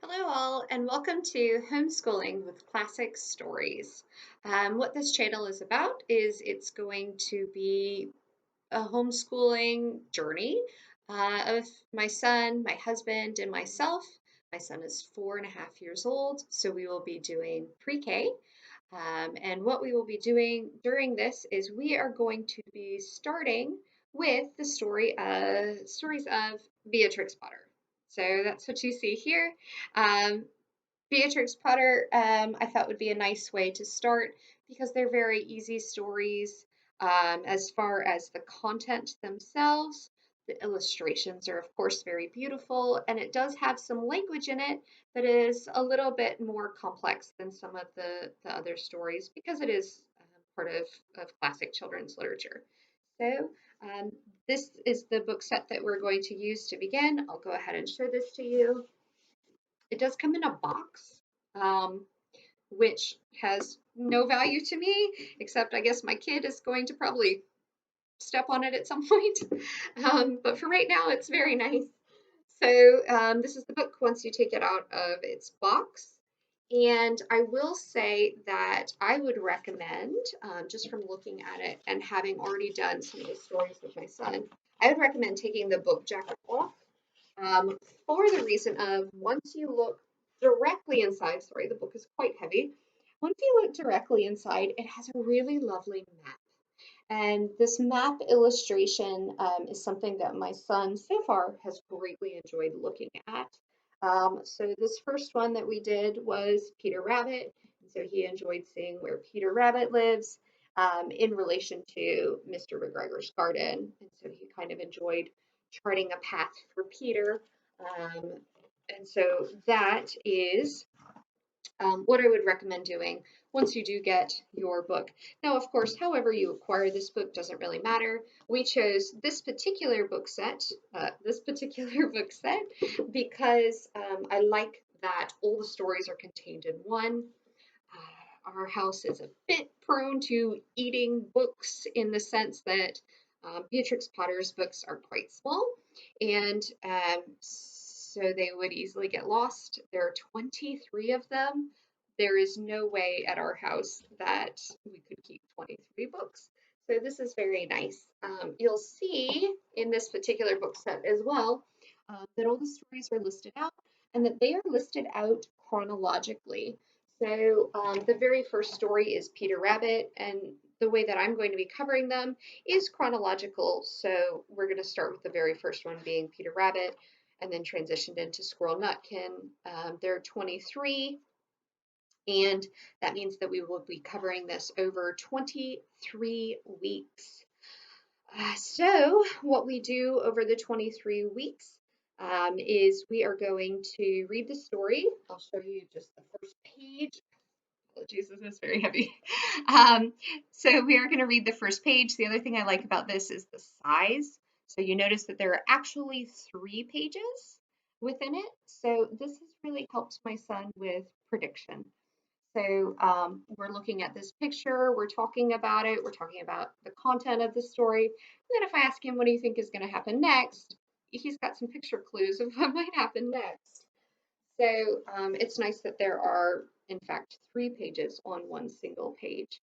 Hello all and welcome to Homeschooling with Classic Stories. What this channel is about is it's going to be a homeschooling journey of my son, my husband, and myself. My son is 4.5 years old, so we will be doing pre-K. And what we will be doing during this is we are going to be starting with the stories of Beatrix Potter. So that's what you see here. Um, Beatrix Potter, I thought would be a nice way to start because they're very easy stories as far as the content themselves. The illustrations are, of course, very beautiful, and it does have some language in it that is a little bit more complex than some of the other stories because it is part of classic children's literature. So, um, this is the book set that we're going to use to begin. I'll go ahead and show this to you. It does come in a box, um, which has no value to me, except I guess my kid is going to probably step on it at some point. But for right now, it's very nice. So this is the book once you take it out of its box. And I will say that I would recommend, just from looking at it and having already done some of the stories with my son, I would recommend taking the book jacket off for the reason of once you look directly inside, sorry, the book is quite heavy. Once you look directly inside, it has a really lovely map. And this map illustration is something that my son so far has greatly enjoyed looking at. So this first one that we did was Peter Rabbit. And so he enjoyed seeing where Peter Rabbit lives in relation to Mr. McGregor's garden. And so he kind of enjoyed charting a path for Peter. Um, and so that is what I would recommend doing once you do get your book. Now, of course, however you acquire this book doesn't really matter. We chose this particular book set, because I like that all the stories are contained in one. Our house is a bit prone to eating books in the sense that Beatrix Potter's books are quite small, and so they would easily get lost. There are 23 of them. There is no way at our house that we could keep 23 books. So this is very nice. You'll see in this particular book set as well that all the stories are listed out and that they are listed out chronologically. So the very first story is Peter Rabbit, and the way that I'm going to be covering them is chronological. So we're going to start with the very first one being Peter Rabbit, and then transitioned into Squirrel Nutkin. There are 23, and that means that we will be covering this over 23 weeks. So what we do over the 23 weeks is we are going to read the story. I'll show you just the first page. Apologies, this is very heavy. So we are going to read the first page. The other thing I like about this is the size. So you notice that there are actually 3 pages within it. So this has really helped my son with prediction. So we're looking at this picture, we're talking about it, we're talking about the content of the story. And then if I ask him what do you think is going to happen next, he's got some picture clues of what might happen next. So it's nice that there are, in fact, 3 pages on one single page.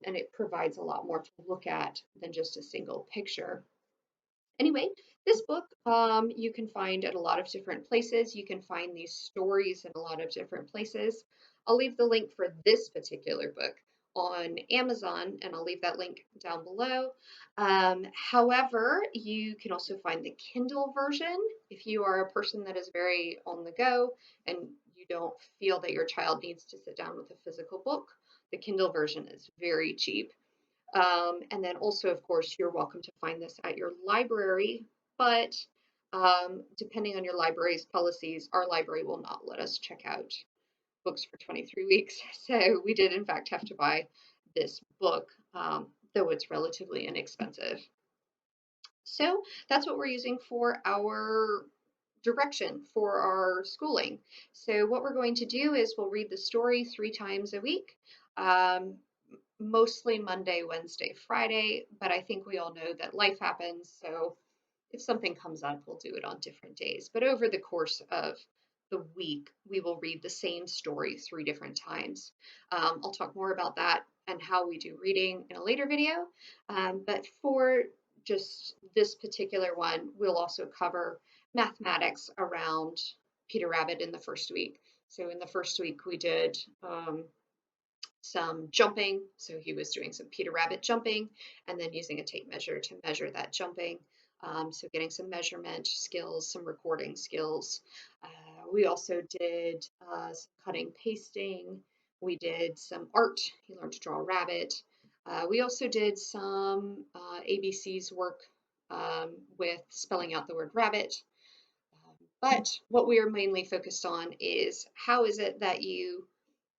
And it provides a lot more to look at than just a single picture. Anyway, this book you can find at a lot of different places. You can find these stories in a lot of different places. I'll leave the link for this particular book on Amazon, and I'll leave that link down below. However, you can also find the Kindle version if you are a person that is very on the go and you don't feel that your child needs to sit down with a physical book. The Kindle version is very cheap. And then also, of course, you're welcome to find this at your library, but depending on your library's policies, our library will not let us check out books for 23 weeks. So we did, in fact, have to buy this book, though it's relatively inexpensive. So that's what we're using for our direction for our schooling. So what we're going to do is we'll read the story 3 times a week. Mostly Monday, Wednesday, Friday, but I think we all know that life happens. So if something comes up, we'll do it on different days. But over the course of the week, we will read the same story 3 different times. I'll talk more about that and how we do reading in a later video. But for just this particular one, we'll also cover mathematics around Peter Rabbit in the first week. So in the first week, we did some jumping. So he was doing some Peter Rabbit jumping and then using a tape measure to measure that jumping. So getting some measurement skills, some recording skills. We also did some cutting, pasting. We did some art. He learned to draw a rabbit. We also did some ABCs work with spelling out the word rabbit. But what we are mainly focused on is how is it that you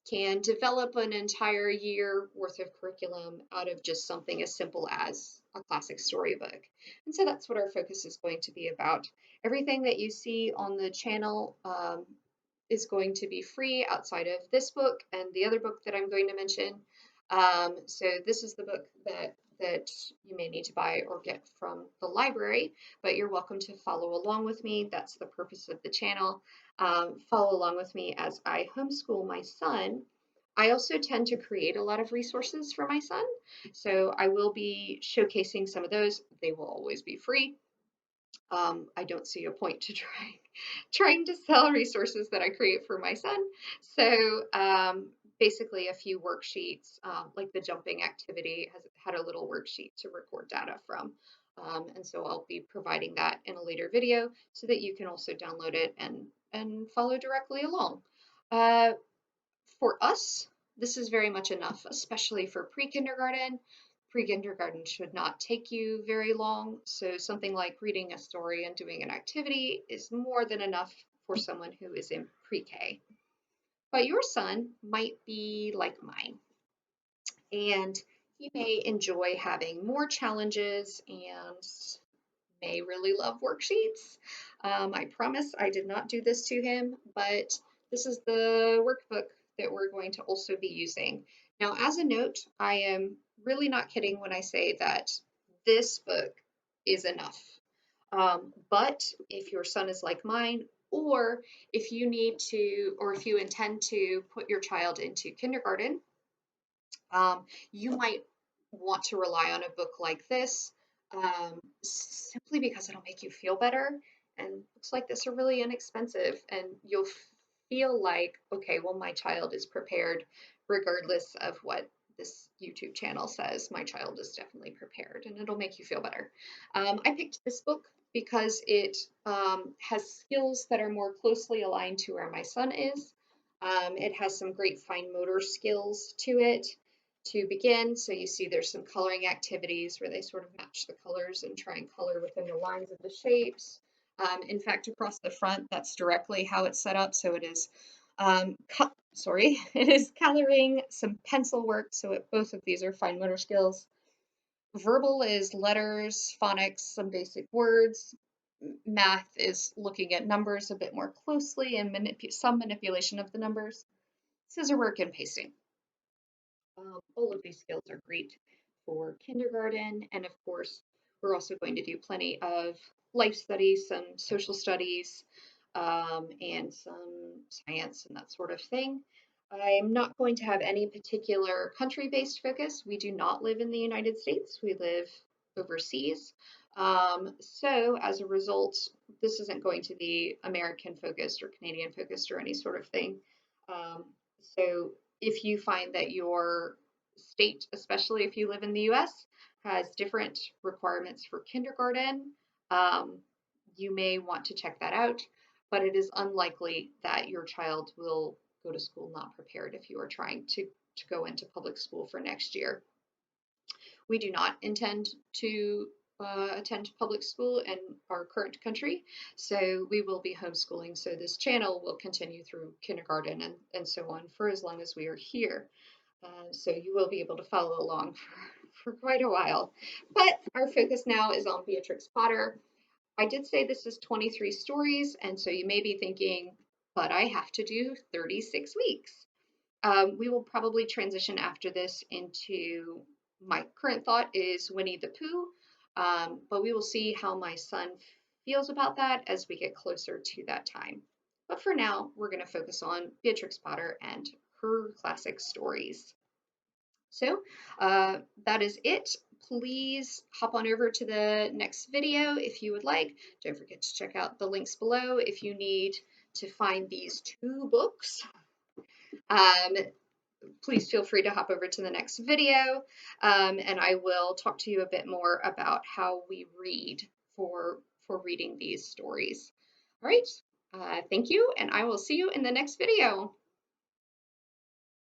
can develop an entire year worth of curriculum out of just something as simple as a classic storybook. And so that's what our focus is going to be about. Everything that you see on the channel is going to be free outside of this book and the other book that I'm going to mention. So this is the book that you may need to buy or get from the library, but you're welcome to follow along with me. That's the purpose of the channel. Follow along with me as I homeschool my son. I also tend to create a lot of resources for my son, so I will be showcasing some of those. They will always be free. I don't see a point to trying to sell resources that I create for my son. So basically a few worksheets, like the jumping activity has had a little worksheet to record data from. And so I'll be providing that in a later video so that you can also download it and follow directly along. For us, this is very much enough, especially for pre-kindergarten. Pre-kindergarten should not take you very long, so something like reading a story and doing an activity is more than enough for someone who is in pre-K. But your son might be like mine, and he may enjoy having more challenges and may really love worksheets. I promise I did not do this to him, but this is the workbook that we're going to also be using. Now, as a note, I am really not kidding when I say that this book is enough. But if your son is like mine, or if you need to, or if you intend to put your child into kindergarten, you might want to rely on a book like this simply because it'll make you feel better. And books like this are really inexpensive, and you'll feel like, okay, well, my child is prepared regardless of what this YouTube channel says. My child is definitely prepared, and it'll make you feel better. I picked this book because it has skills that are more closely aligned to where my son is. It has some great fine motor skills to it to begin. So you see there's some coloring activities where they sort of match the colors and try and color within the lines of the shapes. In fact, across the front, that's directly how it's set up. So it is, it is coloring, some pencil work. So both of these are fine motor skills. Verbal is letters, phonics, some basic words. Math is looking at numbers a bit more closely and some manipulation of the numbers. Scissor work and pasting. All of these skills are great for kindergarten. And of course, we're also going to do plenty of life studies, some social studies, and some science and that sort of thing. I'm not going to have any particular country-based focus. We do not live in the United States. We live overseas. So as a result, this isn't going to be American focused or Canadian focused or any sort of thing. So if you find that your state, especially if you live in the US, has different requirements for kindergarten, you may want to check that out, but it is unlikely that your child will go to school not prepared if you are trying to go into public school for next year. We do not intend to attend public school in our current country, so we will be homeschooling. So this channel will continue through kindergarten and so on for as long as we are here. So you will be able to follow along for quite a while. But our focus now is on Beatrix Potter. I did say this is 23 stories, and so you may be thinking, but I have to do 36 weeks. We will probably transition after this into my current thought is Winnie the Pooh, but we will see how my son feels about that as we get closer to that time. But for now, we're going to focus on Beatrix Potter and her classic stories. So that is it. Please hop on over to the next video if you would like. Don't forget to check out the links below if you need to find these two books. Please feel free to hop over to the next video, and I will talk to you a bit more about how we read for reading these stories. All right, thank you, and I will see you in the next video.